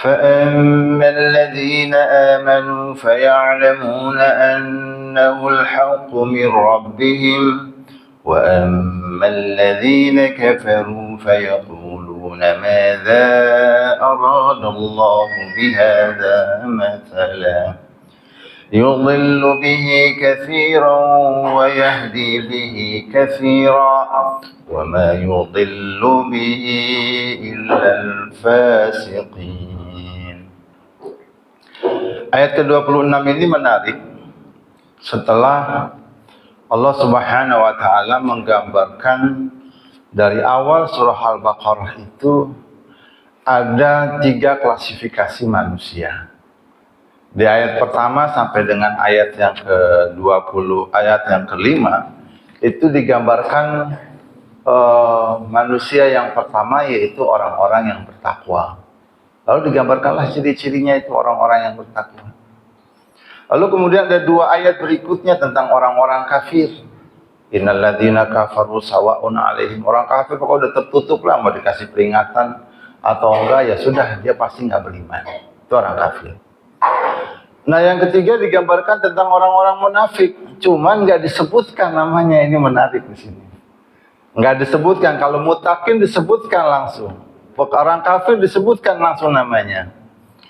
فأما الذين آمنوا فيعلمون أنه الحق من ربهم وأما الذين كفروا فيقولون ماذا أراد الله بهذا مثلا يضل به كثيرا ويهدي به كثيرا وما يضل به إلا الفاسقين. Ayat ke-26 ini menarik. Setelah Allah Subhanahu wa taala menggambarkan dari awal surah Al-Baqarah itu ada 3 klasifikasi manusia. Di ayat pertama sampai dengan ayat yang ke-20, ayat yang ke-5 itu digambarkan manusia yang pertama yaitu orang-orang yang bertakwa. Lalu digambarkanlah ciri-cirinya itu orang-orang yang bertakwa. Lalu kemudian ada 2 ayat berikutnya tentang orang-orang kafir. Innal ladzina kafaru sawa'un 'alaihim. Orang kafir pokoknya udah tertutup lah, mau dikasih peringatan atau enggak ya sudah, dia pasti enggak beriman. Itu orang kafir. Nah, yang ketiga digambarkan tentang orang-orang munafik. Cuman enggak disebutkan namanya, ini menarik di sini. Enggak disebutkan, kalau mutakin disebutkan langsung. Orang kafir disebutkan langsung namanya.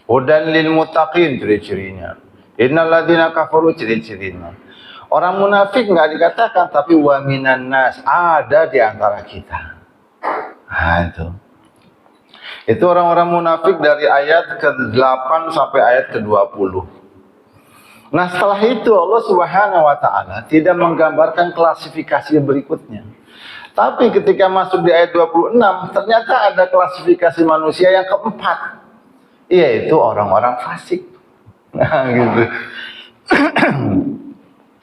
Hudan lil muttaqin ciri-cirinya. Innal ladzina kafaru ciri-cirinya. Orang munafik enggak dikatakan, tapi wa minan nas, ada di antara kita. Nah, itu. Itu orang-orang munafik dari ayat ke-8 sampai ayat ke-20. Nah, setelah itu Allah Subhanahu wa taala tidak menggambarkan klasifikasi berikutnya. Tapi ketika masuk di ayat 26, ternyata ada klasifikasi manusia yang keempat, yaitu orang-orang fasik. Nah, gitu.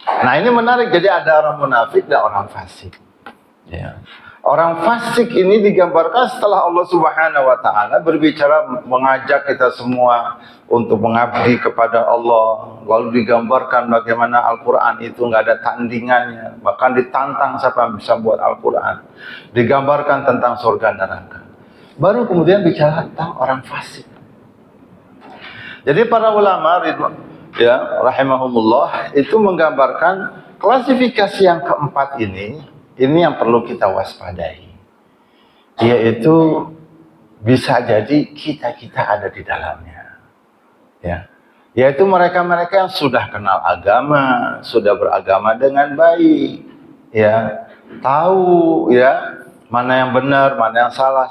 Nah, ini menarik. Jadi ada orang munafik dan orang fasik. Ya. Orang fasik ini digambarkan setelah Allah Subhanahu wa taala berbicara mengajak kita semua untuk mengabdi kepada Allah. Lalu digambarkan bagaimana Al-Qur'an itu enggak ada tandingannya, bahkan ditantang siapa yang bisa buat Al-Qur'an. Digambarkan tentang surga neraka. Baru kemudian bicara tentang orang fasik. Jadi para ulama ya rahimahumullah itu menggambarkan klasifikasi yang keempat ini yang perlu kita waspadai, yaitu bisa jadi kita ada di dalamnya, ya, yaitu mereka-mereka yang sudah kenal agama, sudah beragama dengan baik, ya, tahu ya mana yang benar, mana yang salah,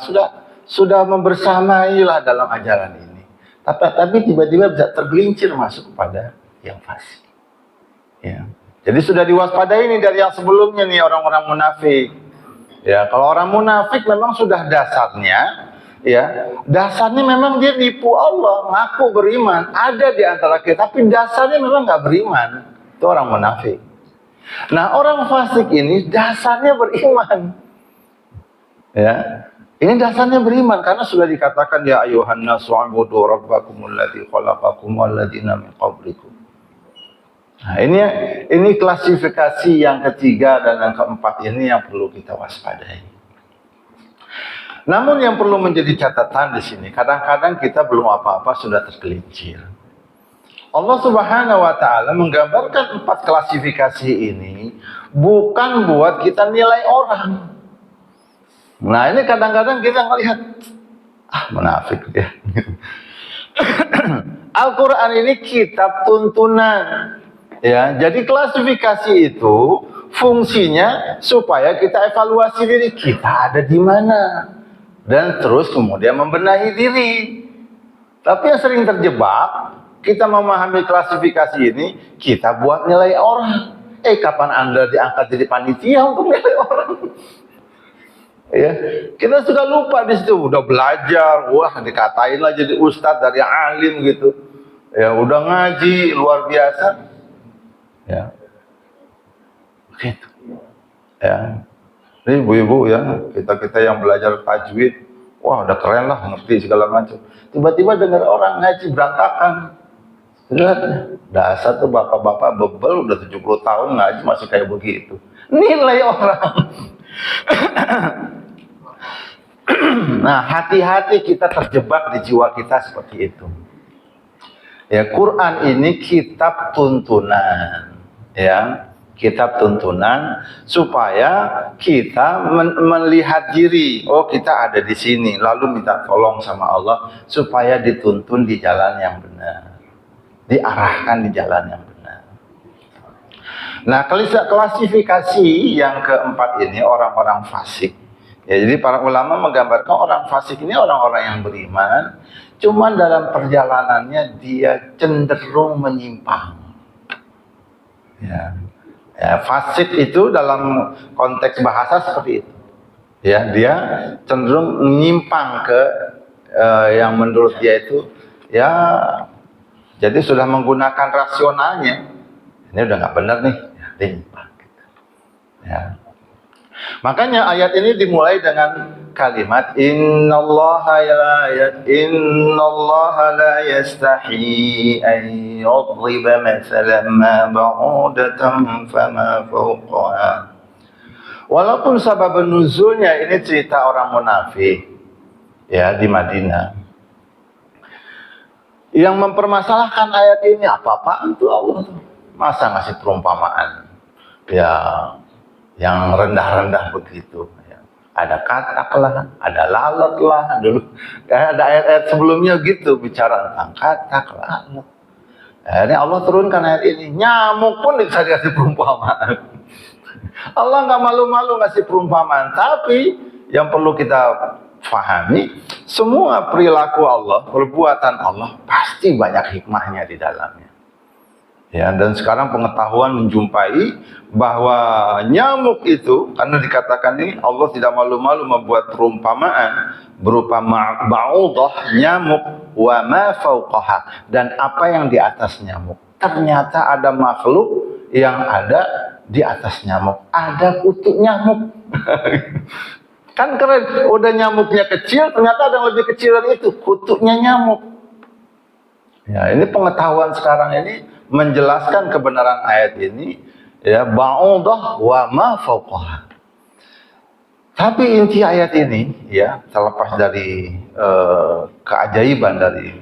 sudah membersamailah dalam ajaran ini, tapi tiba-tiba bisa tergelincir masuk kepada yang fasik, ya. Jadi sudah diwaspadai ini dari yang sebelumnya nih, orang-orang munafik. Ya, kalau orang munafik memang sudah dasarnya, ya, dasarnya memang dia nipu Allah, ngaku beriman, ada di antara kita, tapi dasarnya memang nggak beriman. Itu orang munafik. Nah, orang fasik ini dasarnya beriman. Ya, ini dasarnya beriman karena sudah dikatakan ya ayuhan nasu ubudu rabbakumul ladzi khalaqakum wal ladzina min qablikum. Nah, ini klasifikasi yang ketiga dan yang keempat ini yang perlu kita waspadai. Namun yang perlu menjadi catatan di sini, kadang-kadang kita belum apa-apa sudah tergelincir. Allah Subhanahu wa taala menggambarkan 4 klasifikasi ini bukan buat kita nilai orang. Nah, ini kadang-kadang kita ngelihat munafik ya. Al-Qur'an ini kitab tuntunan. Ya, jadi klasifikasi itu fungsinya supaya kita evaluasi diri kita ada di mana dan terus kemudian membenahi diri. Tapi yang sering terjebak, kita memahami klasifikasi ini kita buat nilai orang. Kapan Anda diangkat jadi panitia untuk nilai orang? Ya, kita sudah lupa di situ, udah belajar, wah dikatain lah jadi ustadz dari alim gitu. Ya, udah ngaji luar biasa. Ya, gitu. Ya, ini ibu-ibu ya, kita yang belajar tajwid, wah udah keren lah, ngerti segala macam. Tiba-tiba dengar orang ngaji berantakan, lihat, dasar tuh bapak-bapak bebel udah 70 tahun ngaji masih kayak begitu. Nilai orang. Nah, hati-hati kita terjebak di jiwa kita seperti itu. Ya, Quran ini kitab tuntunan, ya, kitab tuntunan supaya kita melihat diri, oh kita ada di sini, lalu minta tolong sama Allah supaya dituntun di jalan yang benar, diarahkan di jalan yang benar. Nah, klasifikasi yang keempat ini orang-orang fasik. Ya, jadi para ulama menggambarkan orang fasik ini orang-orang yang beriman, cuman dalam perjalanannya dia cenderung menyimpang. Ya, ya, fasik itu dalam konteks bahasa seperti itu. Ya, dia cenderung menyimpang ke yang menurut dia itu, ya, jadi sudah menggunakan rasionalnya. Ini udah nggak benar nih, ya, menyimpang. Ya. Makanya ayat ini dimulai dengan kalimat innallaha la yastahi an yadriba mathalan ma ba'udatan fama fawqaha. Walaupun sabab nuzulnya ini cerita orang munafik ya di Madinah. Yang mempermasalahkan ayat ini apa-apaan tuh Allah tuh. Masa ngasih perumpamaan? Ya, yang rendah-rendah begitu. Ada katak lah, ada lalat lah. Dulu ada ayat-ayat sebelumnya gitu bicara tentang katak, lalat. Ini Allah turunkan ayat ini. Nyamuk pun bisa dikasih perumpamaan. Allah nggak malu-malu ngasih perumpamaan. Tapi yang perlu kita fahami, semua perilaku Allah, perbuatan Allah pasti banyak hikmahnya di dalamnya. Ya, dan sekarang pengetahuan menjumpai bahwa nyamuk itu, karena dikatakan ini Allah tidak malu-malu membuat perumpamaan berupa ba'udah, nyamuk, wa ma fauqaha, dan apa yang di atas nyamuk. Ternyata ada makhluk yang ada di atas nyamuk, ada kutu nyamuk. Kan keren, udah nyamuknya kecil, ternyata ada yang lebih kecil dari itu, kutunya nyamuk. Ya, ini pengetahuan sekarang ini menjelaskan kebenaran ayat ini, ya, ba'udah wa ma fauqaha. Tapi inti ayat ini, ya, terlepas dari keajaiban dari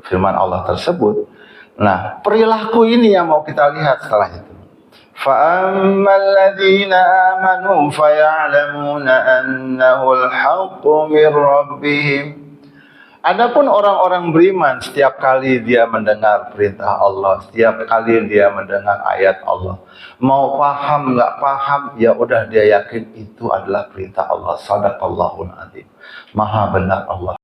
firman Allah tersebut, nah, perilaku ini yang mau kita lihat setelah itu. فَأَمَّا الَّذِينَ آمَنُوا فَيَعْلَمُونَ أَنَّهُ الْحَقُّ مِنْ رَبِّهِمْ. Adapun orang-orang beriman, setiap kali dia mendengar perintah Allah, setiap kali dia mendengar ayat Allah, mau paham nggak paham, ya udah dia yakin itu adalah perintah Allah. Shadaqallahul adzim. Maha benar Allah.